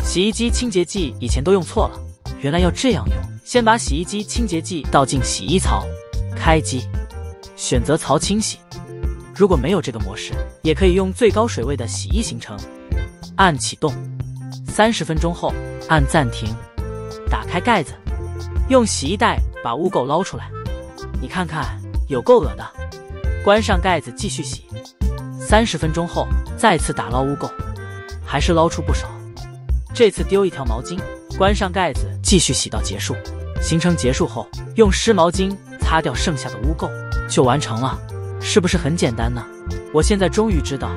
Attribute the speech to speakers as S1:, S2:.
S1: 洗衣机清洁剂以前都用错了，原来要这样用。先把洗衣机清洁剂倒进洗衣槽，开机，选择槽清洗。如果没有这个模式，也可以用最高水位的洗衣行程。按启动，30分钟后按暂停，打开盖子，用洗衣袋把污垢捞出来。你看看，有够恶的。关上盖子继续洗。30分钟后再次打捞污垢，还是捞出不少。这次丢一条毛巾，关上盖子继续洗到结束。行程结束后，用湿毛巾擦掉剩下的污垢，就完成了。是不是很简单呢？我现在终于知道